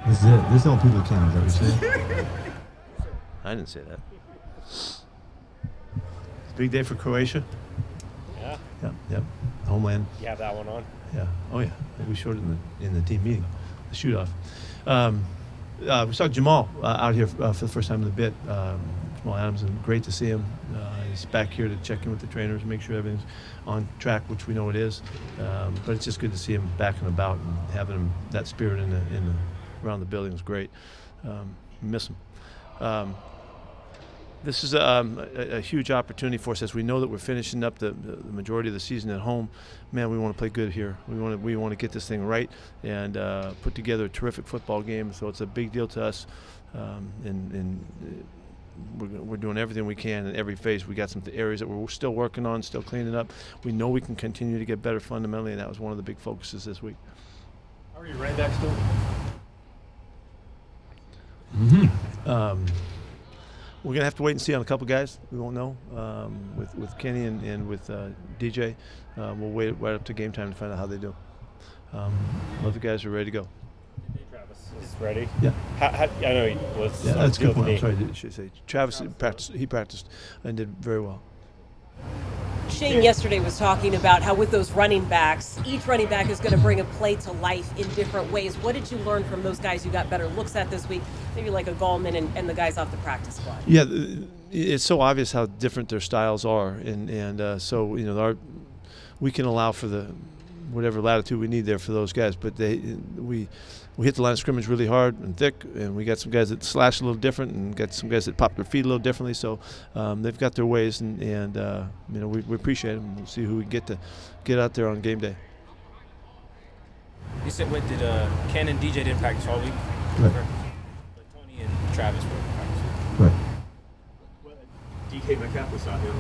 This is it. This is the people count. Is that what you're saying? I didn't say that. It's a big day for Croatia. Yeah. Yep. Homeland. You have that one on? Yeah. Oh yeah. We showed it in the team meeting, the shoot off. We saw Jamal out here for the first time in a bit. Jamal Adams, and great to see him. He's back here to check in with the trainers, make sure everything's on track, which we know it is. But it's just good to see him back and about, and having him, that spirit around the building is great. Miss him. This is a huge opportunity for us, as we know that we're finishing up the majority of the season at home. Man, we want to play good here. We want to get this thing right and put together a terrific football game. So it's a big deal to us, and we're doing everything we can in every phase. We got some areas that we're still working on, still cleaning up. We know we can continue to get better fundamentally, and that was one of the big focuses this week. How are your running backs doing? We're going to have to wait and see on a couple guys. We won't know. With Kenny and with DJ, we'll wait right up to game time to find out how they do. Both the guys are ready to go. Travis is ready? Yeah. I know he was. Yeah, that's a good point. I'm sorry, I should say. Travis practiced and did very well. Shane yesterday was talking about how with those running backs, each running back is going to bring a play to life in different ways. What did you learn from those guys you got better looks at this week, maybe like a Gallman and the guys off the practice squad? Yeah, it's so obvious how different their styles are, and so we can allow for the whatever latitude we need there for those guys, but we hit the line of scrimmage really hard and thick, and we got some guys that slash a little different, and got some guys that pop their feet a little differently. So they've got their ways, and we appreciate them. We'll see who we can get out there on game day. You said, did Ken and DJ didn't practice all week? Right. But Tony and Travis were practicing. Right. DK Metcalf was out here.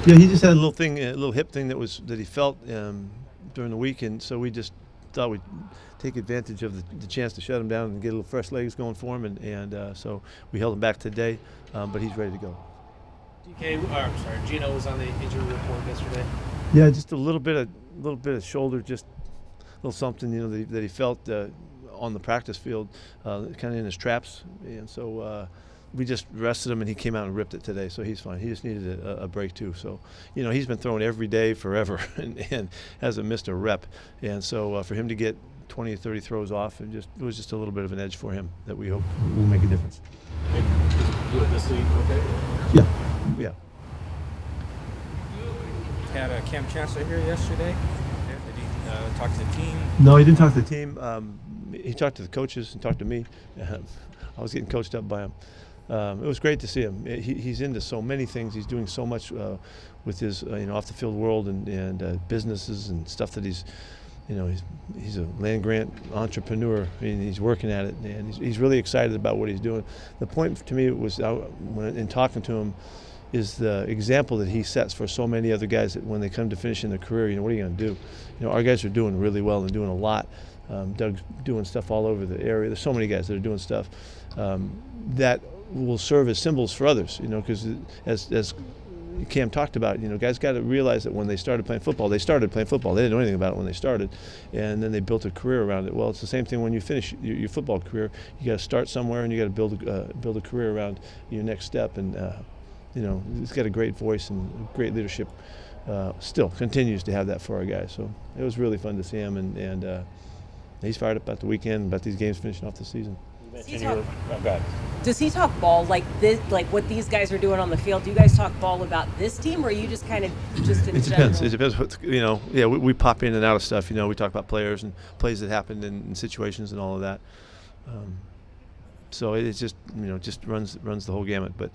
Yeah, he just had a little hip thing that he felt during the week, and so we just thought we'd take advantage of the chance to shut him down and get a little fresh legs going for him, and so we held him back today, but he's ready to go. Gino was on the injury report yesterday. Yeah, just a little bit of shoulder, just a little something, that he felt on the practice field, kind of in his traps, and so we just rested him, and he came out and ripped it today, so he's fine. He just needed a break too. So, he's been throwing every day forever and hasn't missed a rep, and so for him to get 20 or 30 throws off, it was just a little bit of an edge for him that we hope will make a difference. This week, okay? Yeah. Had Kam Chancellor here yesterday. Did he talk to the team? No, he didn't talk to the team. He talked to the coaches and talked to me. I was getting coached up by him. It was great to see him. He's into so many things. He's doing so much with his off the field world and businesses and stuff that he's a land grant entrepreneur, and he's working at it, and he's really excited about what he's doing. The point to me was when in talking to him is the example that he sets for so many other guys that when they come to finishing their career, what are you going to do? Our guys are doing really well and doing a lot. Doug's doing stuff all over the area. There's so many guys that are doing stuff that will serve as symbols for others, because as Cam talked about, guys got to realize that when they started playing football, they started playing football. They didn't know anything about it when they started, and then they built a career around it. Well, it's the same thing when you finish your football career. You got to start somewhere, and you got to build a career around your next step. And he's got a great voice and great leadership. Still continues to have that for our guys. So it was really fun to see him, and he's fired up about the weekend, about these games finishing off the season. Does he talk ball like this, like what these guys are doing on the field? Do you guys talk ball about this team, or are you just kind of just in general? It depends. Yeah, we pop in and out of stuff. We talk about players and plays that happened in situations and all of that. So it's just just runs the whole gamut. But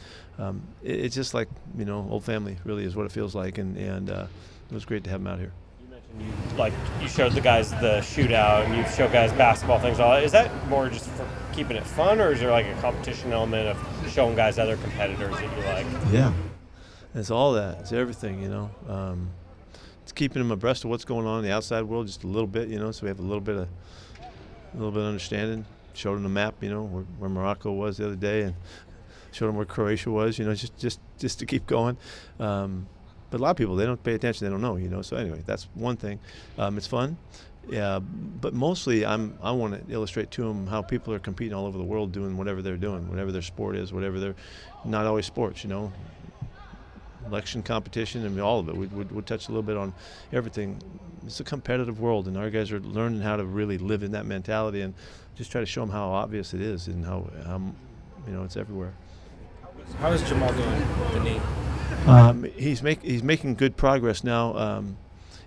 it's just like old family really is what it feels like, and it was great to have him out here. You showed the guys the shootout, and you show guys basketball things. All that. Is that more just for keeping it fun, or is there like a competition element of showing guys other competitors that you like? Yeah, it's all that. It's everything. It's keeping them abreast of what's going on in the outside world just a little bit. So we have a little bit of understanding. Showed them the map. Where Morocco was the other day, and showed them where Croatia was. Just to keep going. But a lot of people, they don't pay attention. They don't know, So anyway, that's one thing. It's fun. Yeah, but mostly I want to illustrate to them how people are competing all over the world doing whatever they're doing, whatever their sport is, whatever they're not always sports, you know. Election competition, I mean, all of it. We'd touch a little bit on everything. It's a competitive world, and our guys are learning how to really live in that mentality and just try to show them how obvious it is and how you know, it's everywhere. How is Jamal doing with the knee? He's making good progress now.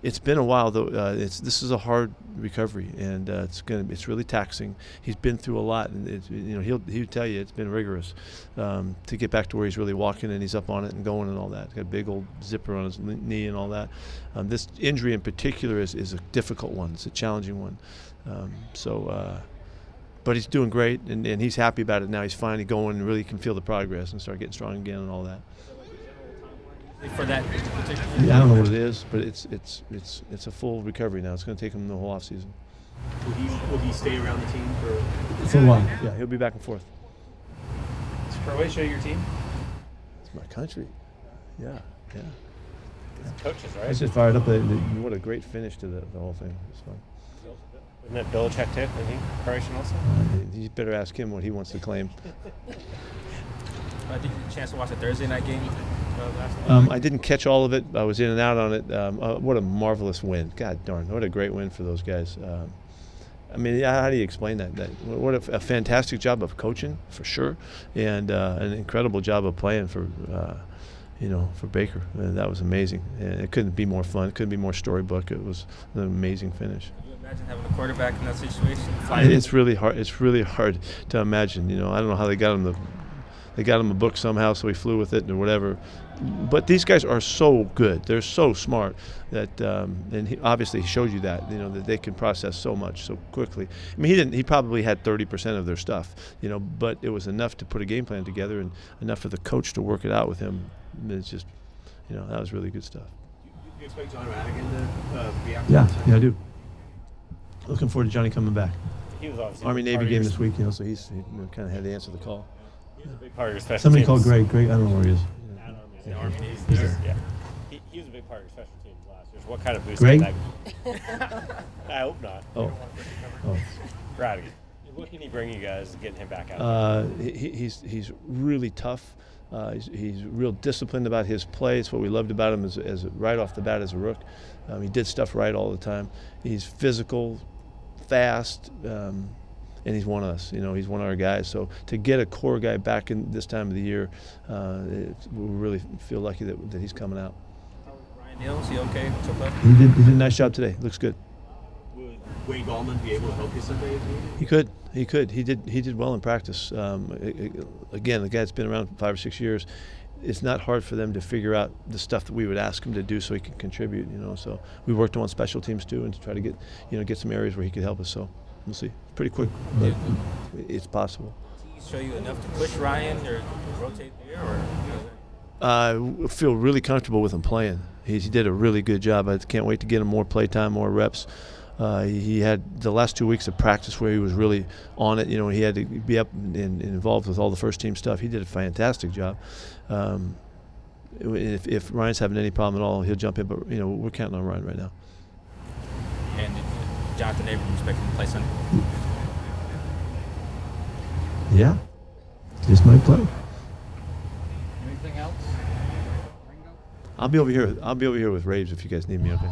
It's been a while though. This is a hard recovery, and it's really taxing. He's been through a lot, and you know he'll tell you it's been rigorous to get back to where he's really walking and he's up on it and going and all that. He's got a big old zipper on his knee and all that. This injury in particular is a difficult one. It's a challenging one. But he's doing great, and he's happy about it now. He's finally going and really can feel the progress and start getting strong again and all that. For that particular? Yeah, I don't know what it is, but it's a full recovery now. It's going to take him the whole off season. Will he stay around the team for? For a while. Yeah, he'll be back and forth. Is Croatia your team? It's my country. Yeah. Coaches, right? I was just fired up. What a great finish to the whole thing. It's fun. Isn't that Belichick too? Isn't he Croatian also? You better ask him what he wants to claim. Did you get a chance to watch the Thursday night game last night? I didn't catch all of it. I was in and out on it. What a marvelous win. God darn, what a great win for those guys. I mean, how do you explain that? What a fantastic job of coaching, for sure, and an incredible job of playing for Baker. That was amazing. And it couldn't be more fun. It couldn't be more storybook. It was an amazing finish. Can you imagine having a quarterback in that situation? It's really hard. It's really hard to imagine. You know, I don't know how they got him a book somehow, so he flew with it or whatever. But these guys are so good. They're so smart that, and he showed you that, you know, that they can process so much so quickly. I mean, he probably had 30% of their stuff, you know, but it was enough to put a game plan together and enough for the coach to work it out with him. It's just, you know, that was really good stuff. Do you expect John Radigan to be out? Yeah, I do. Looking forward to Johnny coming back. He was obviously Army-Navy game this week, you know, so he kind of had to answer the call. He was a big part of your special Somebody teams. called Greg. I don't know where he is. The Army Navy. Yeah. He was a big part of your special teams last year. So what kind of boost Greg? did that? I hope not. Oh. Radigan. What can he bring you guys getting him back out? He's really tough. He's real disciplined about his play. It's what we loved about him as right off the bat as a rook. He did stuff right all the time. He's physical, fast, and he's one of us. You know, he's one of our guys. So to get a core guy back in this time of the year, we really feel lucky that he's coming out. Ryan Neal, is he okay to play? He did a nice job today. Looks good. Would Wayne Gallman be able to help you someday if needed? He could. He did well in practice. Again, the guy's been around 5 or 6 years. It's not hard for them to figure out the stuff that we would ask him to do so he can contribute. You know, so we worked on special teams too, and to try to get some areas where he could help us. So we'll see. Pretty quick, but it's possible. Did he show you enough to push Ryan or rotate there, or? I feel really comfortable with him playing. He did a really good job. I can't wait to get him more play time, more reps. He had the last 2 weeks of practice where he was really on it. You know, he had to be up and involved with all the first team stuff. He did a fantastic job. If Ryan's having any problem at all, he'll jump in. But you know, we're counting on Ryan right now. And Jonathan Abram expect him to play Sunday? Yeah, just might play. Anything else? I'll be over here with Raves if you guys need me. Okay.